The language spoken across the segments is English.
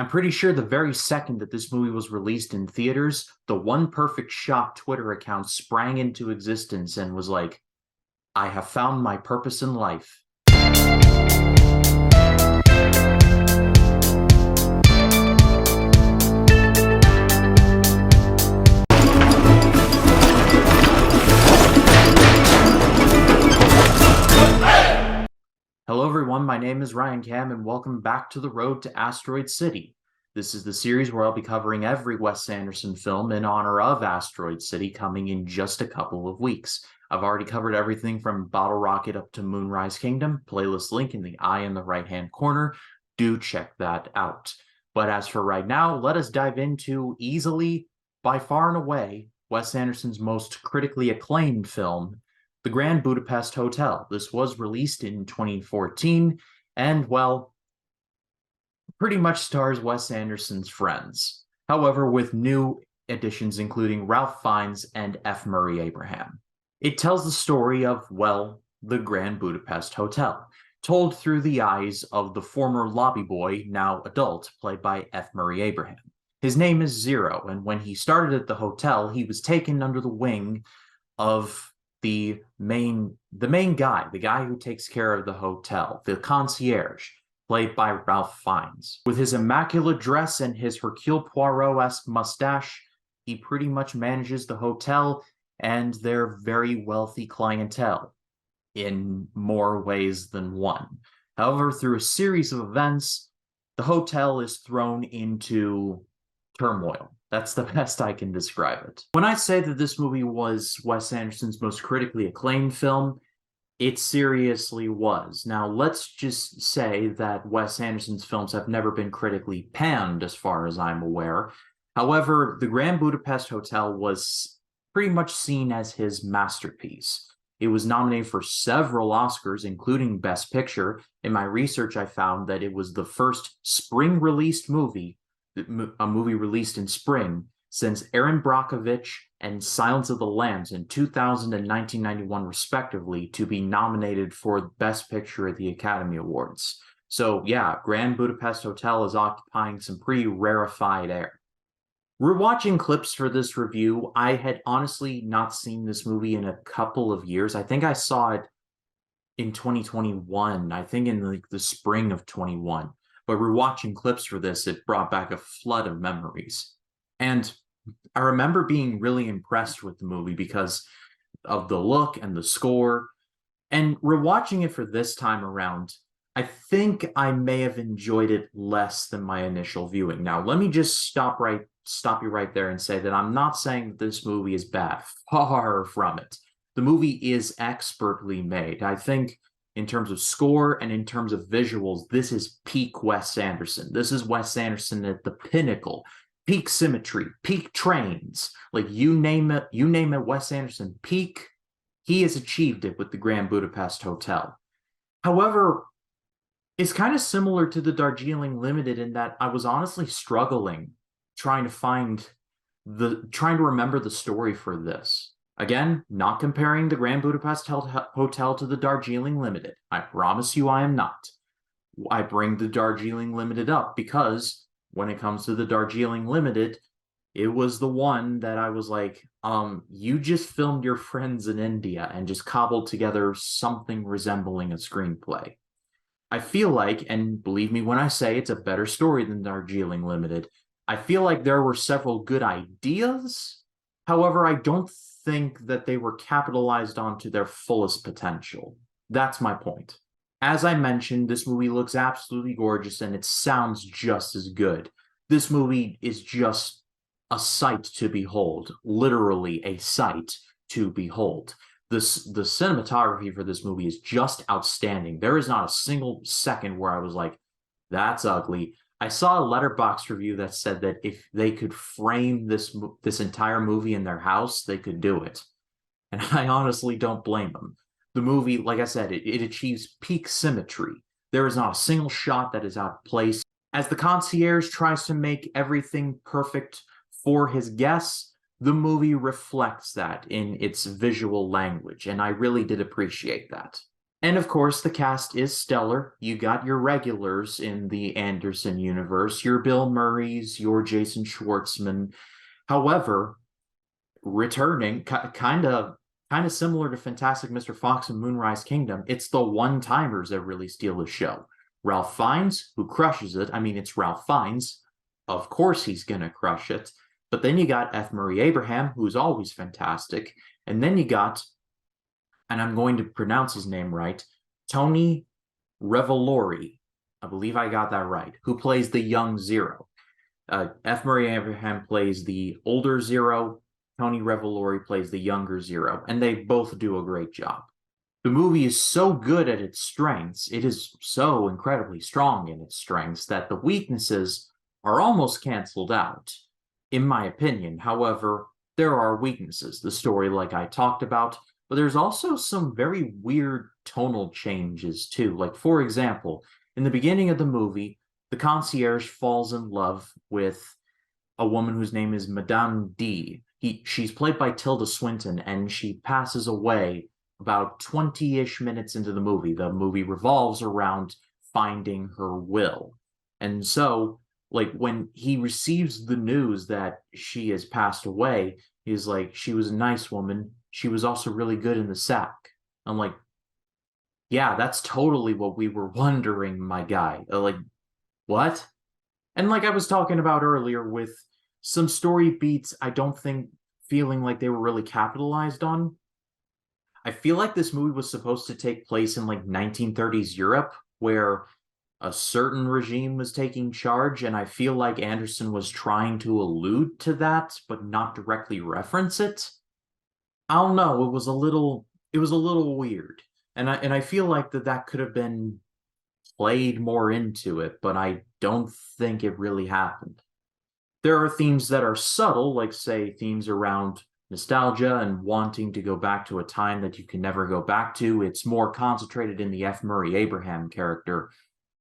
I'm pretty sure the very second that this movie was released in theaters, the One Perfect Shot Twitter account sprang into existence and was like, I have found my purpose in life. Hello everyone, my name is Ryan Cam and welcome back to the road to Asteroid City. This is the series where I'll be covering every Wes Anderson film in honor of Asteroid City coming in just a couple of weeks. I've already covered everything from Bottle Rocket up to Moonrise Kingdom, playlist link in the eye in the right-hand corner. Do check that out. But as for right now, let us dive into easily, by far and away, Wes Anderson's most critically acclaimed film, The Grand Budapest Hotel. This was released in 2014, and, well, pretty much stars Wes Anderson's friends. However, with new additions including Ralph Fiennes and F. Murray Abraham. It tells the story of, well, the Grand Budapest Hotel, told through the eyes of the former lobby boy, now adult, played by F. Murray Abraham. His name is Zero, and when he started at the hotel, he was taken under the wing of the main guy, the guy who takes care of the hotel, the concierge, played by Ralph Fiennes. With his immaculate dress and his Hercule Poirot-esque mustache, he pretty much manages the hotel and their very wealthy clientele in more ways than one. However, through a series of events, the hotel is thrown into turmoil. That's the best I can describe it. When I say that this movie was Wes Anderson's most critically acclaimed film, it seriously was. Now, let's just say that Wes Anderson's films have never been critically panned, as far as I'm aware. However, The Grand Budapest Hotel was pretty much seen as his masterpiece. It was nominated for several Oscars, including Best Picture. In my research, I found that it was the first spring-released movie, a movie released in spring, since Erin Brockovich and Silence of the Lambs in 2000 and 1991 respectively, to be nominated for Best Picture at the Academy Awards. So yeah, Grand Budapest Hotel is occupying some pretty rarefied air. Rewatching clips for this review, I had honestly not seen this movie in a couple of years. I think I saw it in 2021, I think in the spring of 21. But rewatching clips for this, it brought back a flood of memories. And I remember being really impressed with the movie because of the look and the score. And rewatching it for this time around, I think I may have enjoyed it less than my initial viewing. Now, let me just stop you right there and say that I'm not saying that this movie is bad. Far from it. The movie is expertly made. I think in terms of score and in terms of visuals, this is peak Wes Anderson. This is Wes Anderson at the pinnacle. Peak symmetry, peak trains. Like, you name it, Wes Anderson peak. He has achieved it with the Grand Budapest Hotel. However, it's kind of similar to the Darjeeling Limited in that I was honestly struggling trying to remember the story for this. Again, not comparing the Grand Budapest Hotel to the Darjeeling Limited. I promise you I am not. I bring the Darjeeling Limited up because when it comes to the Darjeeling Limited, it was the one that I was like, you just filmed your friends in India and just cobbled together something resembling a screenplay. I feel like, and believe me when I say it's a better story than Darjeeling Limited, I feel like there were several good ideas. However, I don't think that they were capitalized onto their fullest potential. That's my point. As I mentioned, this movie looks absolutely gorgeous and it sounds just as good. This movie is just a sight to behold, literally a sight to behold. The cinematography for this movie is just outstanding. There is not a single second where I was like, that's ugly. I saw a Letterboxd review that said that if they could frame this entire movie in their house, they could do it. And I honestly don't blame them. The movie, like I said, it achieves peak symmetry. There is not a single shot that is out of place. As the concierge tries to make everything perfect for his guests, the movie reflects that in its visual language, and I really did appreciate that. And of course, the cast is stellar. You got your regulars in the Anderson universe, your Bill Murrays, your Jason Schwartzman. However, returning, kind of similar to Fantastic Mr. Fox and Moonrise Kingdom, it's the one-timers that really steal the show. Ralph Fiennes, who crushes it. I mean, it's Ralph Fiennes. Of course he's gonna crush it. But then you got F. Murray Abraham, who's always fantastic. And then you got, and I'm going to pronounce his name right, Tony Revolori. I believe I got that right, who plays the young Zero. F. Murray Abraham plays the older Zero. Tony Revolori plays the younger Zero, and they both do a great job. The movie is so good at its strengths, it is so incredibly strong in its strengths, that the weaknesses are almost canceled out, in my opinion. However, there are weaknesses. The story, like I talked about, but there's also some very weird tonal changes, too. Like, for example, in the beginning of the movie, the concierge falls in love with a woman whose name is Madame D. She's played by Tilda Swinton, and she passes away about 20-ish minutes into the movie. The movie revolves around finding her will. And so, like, when he receives the news that she has passed away, he's like, she was a nice woman. She was also really good in the sack. I'm like, yeah, that's totally what we were wondering, my guy. Like, what? And like I was talking about earlier with some story beats, I don't think feeling like they were really capitalized on. I feel like this movie was supposed to take place in like 1930s Europe, where a certain regime was taking charge, and I feel like Anderson was trying to allude to that, but not directly reference it. I don't know, it was a little weird. And I feel like that could have been played more into it, but I don't think it really happened. There are themes that are subtle, like, say, themes around nostalgia and wanting to go back to a time that you can never go back to. It's more concentrated in the F. Murray Abraham character.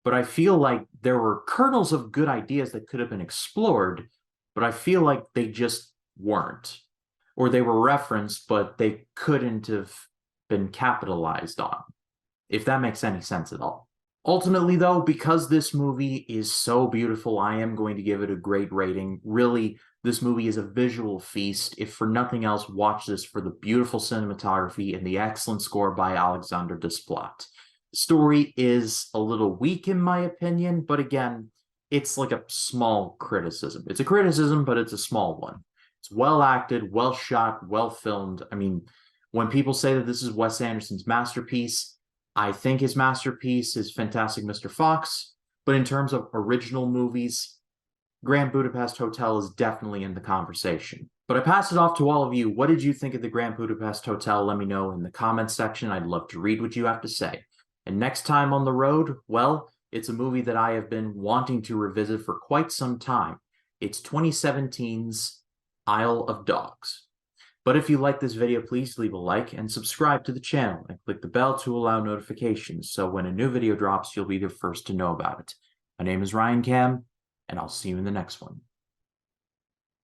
But I feel like there were kernels of good ideas that could have been explored, but I feel like they just weren't. Or they were referenced, but they couldn't have been capitalized on, if that makes any sense at all. Ultimately, though, because this movie is so beautiful, I am going to give it a great rating. Really, this movie is a visual feast. If for nothing else, watch this for the beautiful cinematography and the excellent score by Alexander Desplat. The story is a little weak, in my opinion, but again, it's like a small criticism. It's a criticism, but it's a small one. It's well acted, well shot, well filmed. I mean, when people say that this is Wes Anderson's masterpiece, I think his masterpiece is Fantastic Mr. Fox, but in terms of original movies, Grand Budapest Hotel is definitely in the conversation. But I pass it off to all of you. What did you think of the Grand Budapest Hotel? Let me know in the comments section. I'd love to read what you have to say. And next time on the road, well, it's a movie that I have been wanting to revisit for quite some time. It's 2017's Isle of Dogs. But if you like this video, please leave a like and subscribe to the channel and click the bell to allow notifications, so when a new video drops, you'll be the first to know about it. My name is Ryan Cam, and I'll see you in the next one.